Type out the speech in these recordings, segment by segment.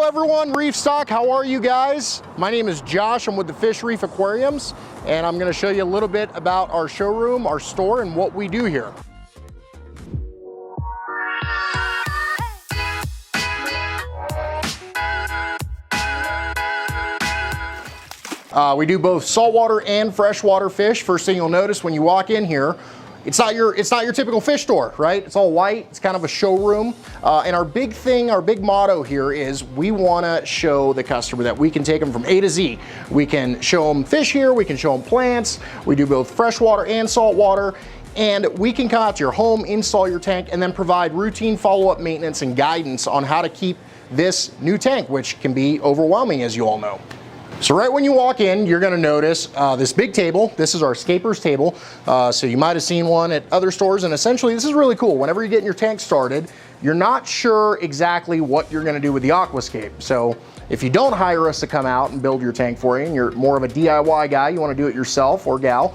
Hello everyone, ReefStock, how are you guys? My name is Josh, I'm with the Fish Reef Aquariums, and I'm gonna show you a little bit about our showroom, our store, and what we do here. We do both saltwater and freshwater fish. First thing you'll notice when you walk in here, it's not your typical fish store, right? It's all white, it's kind of a showroom. And our big thing, our big motto here is we wanna show the customer that we can take them from A to Z. We can show them fish here, we can show them plants. We do both freshwater and saltwater. And we can come out to your home, install your tank, and then provide routine follow-up maintenance and guidance on how to keep this new tank, which can be overwhelming, as you all know. So right when you walk in, you're gonna notice this big table. This is our escapers table. So you might have seen one at other stores, and essentially this is really cool. Whenever you're getting your tank started, you're not sure exactly what you're gonna do with the Aquascape. So if you don't hire us to come out and build your tank for you, and you're more of a DIY guy, you wanna do it yourself or gal,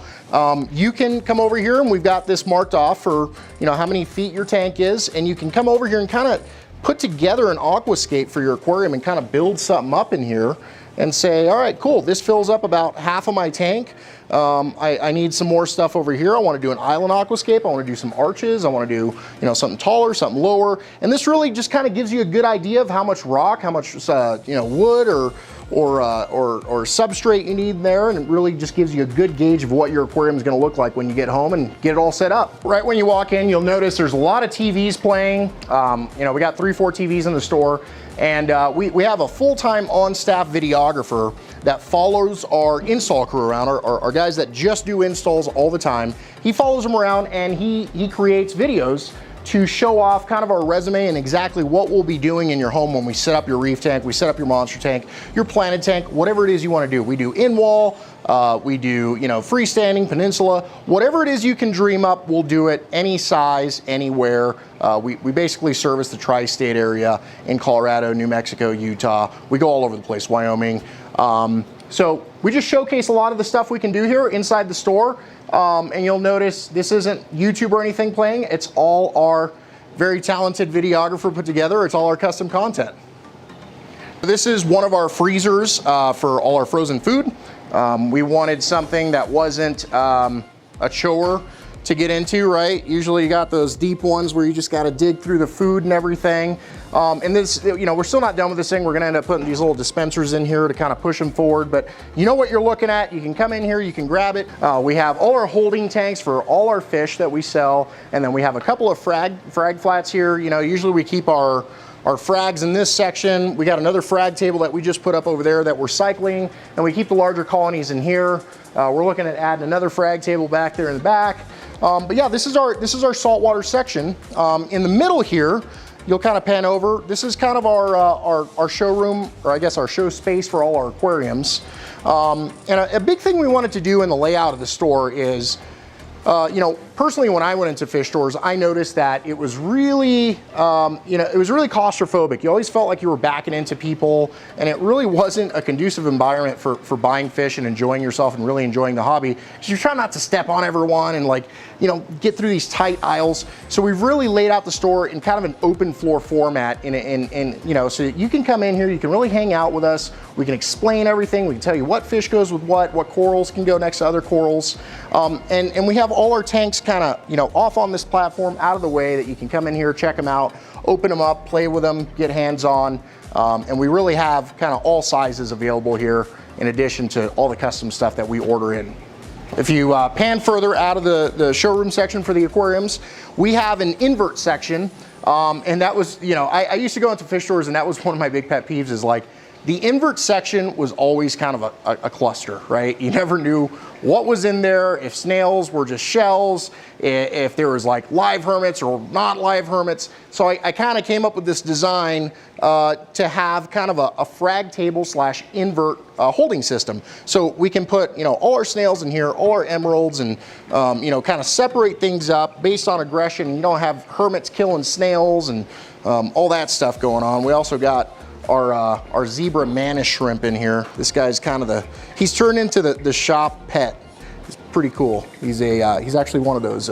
you can come over here, and we've got this marked off for how many feet your tank is, and you can come over here and kind of put together an Aquascape for your aquarium and kind of build something up in here and say, all right, cool, this fills up about half of my tank. I need some more stuff over here. I wanna do an island aquascape. I wanna do some arches. I wanna do something taller, something lower. And this really just kind of gives you a good idea of how much rock, how much wood or substrate you need there, and it really just gives you a good gauge of what your aquarium is gonna look like when you get home and get it all set up. Right when you walk in, you'll notice there's a lot of TVs playing. We got 3-4 TVs in the store, and we have a full-time on-staff videographer that follows our install crew around, our guys that just do installs all the time. He follows them around, and he creates videos to show off kind of our resume and exactly what we'll be doing in your home when we set up your reef tank, we set up your monster tank, your planted tank, whatever it is you want to do. We do in-wall, we do freestanding, peninsula, whatever it is you can dream up, we'll do it any size, anywhere. We basically service the tri-state area in Colorado, New Mexico, Utah. We go all over the place, Wyoming. So we just showcase a lot of the stuff we can do here inside the store. And you'll notice this isn't YouTube or anything playing. It's all our very talented videographer put together. It's all our custom content. This is one of our freezers for all our frozen food. We wanted something that wasn't a chore to get into, right? Usually you got those deep ones where you just got to dig through the food and everything. And this, we're still not done with this thing. We're gonna end up putting these little dispensers in here to kind of push them forward, but you know what you're looking at. You can come in here, you can grab it. We have all our holding tanks for all our fish that we sell, and then we have a couple of frag flats here. Usually we keep our frags in this section. We got another frag table that we just put up over there that we're cycling, and we keep the larger colonies in here. We're looking at adding another frag table back there in the back. But yeah, this is our saltwater section. In the middle here, you'll kind of pan over. This is kind of our showroom, or I guess our show space for all our aquariums. And a big thing we wanted to do in the layout of the store is, personally, when I went into fish stores, I noticed that it was really, it was really claustrophobic. You always felt like you were backing into people, and it really wasn't a conducive environment for buying fish and enjoying yourself and really enjoying the hobby. Because you're trying not to step on everyone and get through these tight aisles. So we've really laid out the store in kind of an open floor format, so you can come in here, you can really hang out with us. We can explain everything. We can tell you what fish goes with what corals can go next to other corals, and we have all our tanks kind of off on this platform, out of the way, that you can come in here, check them out, open them up, play with them, get hands-on, and we really have kind of all sizes available here, in addition to all the custom stuff that we order in. If you pan further out of the showroom section for the aquariums, we have an invert section, and that was, I used to go into fish stores, and that was one of my big pet peeves, is the invert section was always kind of a cluster, right? You never knew what was in there, if snails were just shells, if there was live hermits or not live hermits. So I kind of came up with this design to have kind of a frag table / invert holding system. So we can put all our snails in here, all our emeralds, and kind of separate things up based on aggression. You don't have hermits killing snails and all that stuff going on. We also got our zebra mantis shrimp in here. This guy's kind of he's turned into the shop pet. He's pretty cool. He's actually one of those,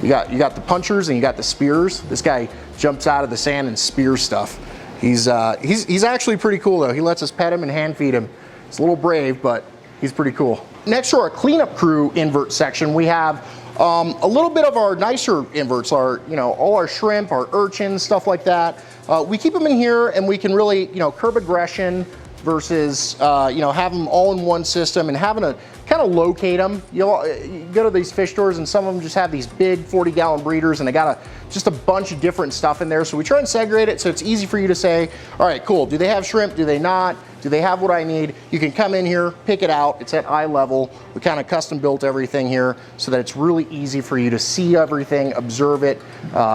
you got the punchers and you got the spears. This guy jumps out of the sand and spears stuff. He's actually pretty cool though. He lets us pet him and hand feed him. He's a little brave, but he's pretty cool. Next to our cleanup crew invert section, we have a little bit of our nicer inverts, all our shrimp, our urchins, stuff like that. We keep them in here, and we can really, curb aggression versus, have them all in one system and having to kind of locate them. You go to these fish stores and some of them just have these big 40-gallon breeders and they got just a bunch of different stuff in there. So we try and segregate it so it's easy for you to say, all right, cool, do they have shrimp, do they not? Do they have what I need? You can come in here, pick it out. It's at eye level. We kind of custom built everything here so that it's really easy for you to see everything, observe it,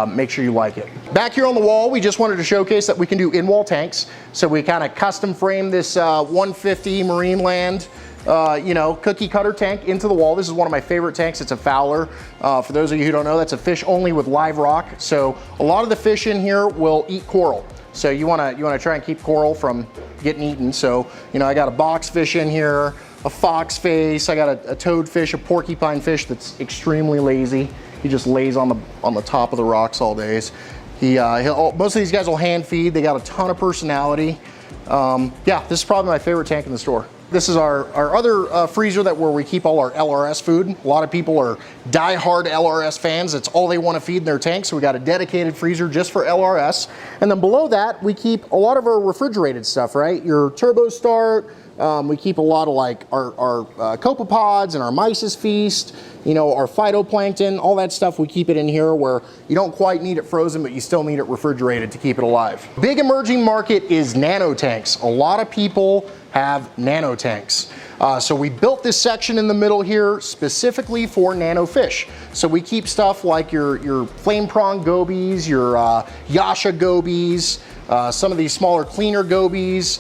make sure you like it. Back here on the wall, we just wanted to showcase that we can do in-wall tanks. So we kind of custom frame this 150 Marineland cookie cutter tank into the wall. This is one of my favorite tanks. It's a Fowler. For those of you who don't know, that's a fish only with live rock. So a lot of the fish in here will eat coral. So you wanna try and keep coral from getting eaten. So, I got a boxfish in here, a fox face, I got a toadfish, a porcupine fish that's extremely lazy. He just lays on the top of the rocks all days. Most of these guys will hand feed. They got a ton of personality. Yeah, this is probably my favorite tank in the store. This is our other freezer where we keep all our LRS food. A lot of people are die-hard LRS fans. That's all they want to feed in their tank. So we got a dedicated freezer just for LRS. And then below that, we keep a lot of our refrigerated stuff, right? Your Turbo Start. We keep a lot of like our copepods and our Mysis Feast, our phytoplankton, all that stuff. We keep it in here where you don't quite need it frozen, but you still need it refrigerated to keep it alive. Big emerging market is nano tanks. A lot of people have nano tanks. So we built this section in the middle here specifically for nano fish. So we keep stuff like your flame prong gobies, your Yasha gobies, some of these smaller cleaner gobies.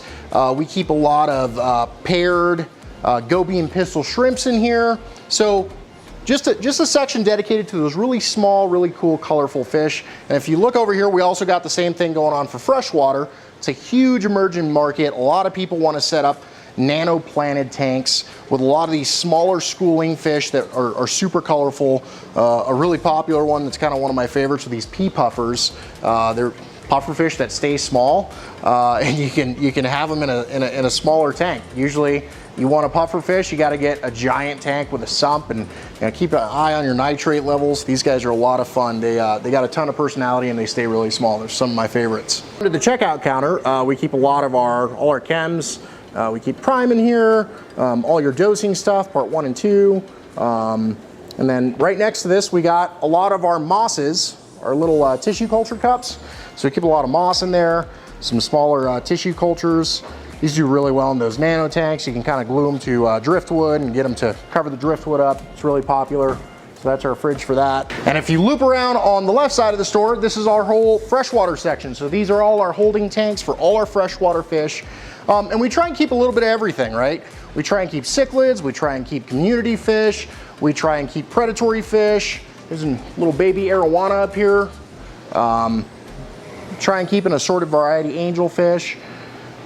We keep a lot of paired goby and pistol shrimps in here. So just a section dedicated to those really small, really cool, colorful fish. And if you look over here, we also got the same thing going on for freshwater. It's a huge emerging market. A lot of people want to set up nano-planted tanks with a lot of these smaller schooling fish that are super colorful. A really popular one that's kind of one of my favorites are these Pea Puffers. They're puffer fish that stay small, and you can have them in a smaller tank. Usually, you want a puffer fish, you got to get a giant tank with a sump and keep an eye on your nitrate levels. These guys are a lot of fun. They got a ton of personality and they stay really small. They're some of my favorites. Under the checkout counter, we keep a lot of all our chems. We keep prime in here, all your dosing stuff, part 1 and 2. And then right next to this, we got a lot of our mosses, our little tissue culture cups. So we keep a lot of moss in there, some smaller tissue cultures. These do really well in those nano tanks. You can kind of glue them to driftwood and get them to cover the driftwood up. It's really popular. So that's our fridge for that. And if you loop around on the left side of the store, this is our whole freshwater section. So these are all our holding tanks for all our freshwater fish. And we try and keep a little bit of everything, right? We try and keep cichlids, we try and keep community fish, we try and keep predatory fish. There's a little baby arowana up here. Try and keep an assorted variety angelfish.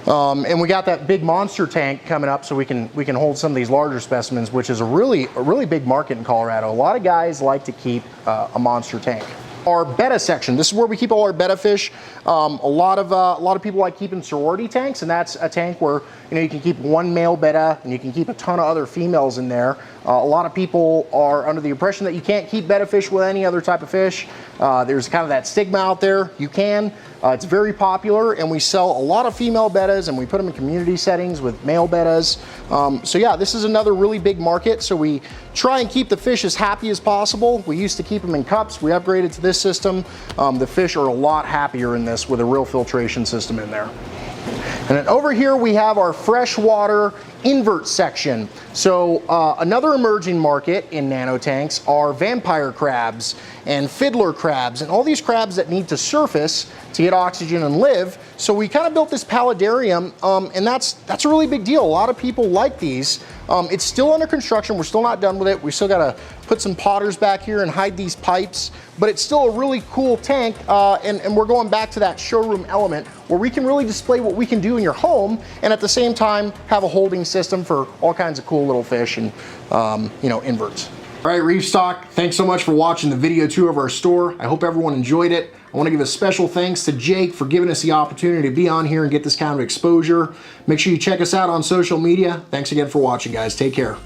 And we got that big monster tank coming up so we can hold some of these larger specimens, which is a really big market in Colorado. A lot of guys like to keep a monster tank. Our betta section, this is where we keep all our betta fish. A lot of people like keeping sorority tanks, and that's a tank where you can keep one male betta and you can keep a ton of other females in there. A lot of people are under the impression that you can't keep betta fish with any other type of fish. There's kind of that stigma out there. You can. It's very popular, and we sell a lot of female bettas and we put them in community settings with male bettas. So yeah, this is another really big market. So we try and keep the fish as happy as possible. We used to keep them in cups. We upgraded to this system. The fish are a lot happier in this with a real filtration system in there. And then over here we have our freshwater invert section. So another emerging market in nano tanks are vampire crabs and fiddler crabs and all these crabs that need to surface to get oxygen and live. So we kind of built this paludarium, and that's a really big deal. A lot of people like these. It's still under construction. We're still not done with it. We still got to put some potters back here and hide these pipes, but it's still a really cool tank, and we're going back to that showroom element where we can really display what we can do in your home and at the same time have a holding system for all kinds of cool little fish and inverts. All right, ReefStock, thanks so much for watching the video tour of our store. I hope everyone enjoyed it. I want to give a special thanks to Jake for giving us the opportunity to be on here and get this kind of exposure. Make sure you check us out on social media. Thanks again for watching, guys. Take care.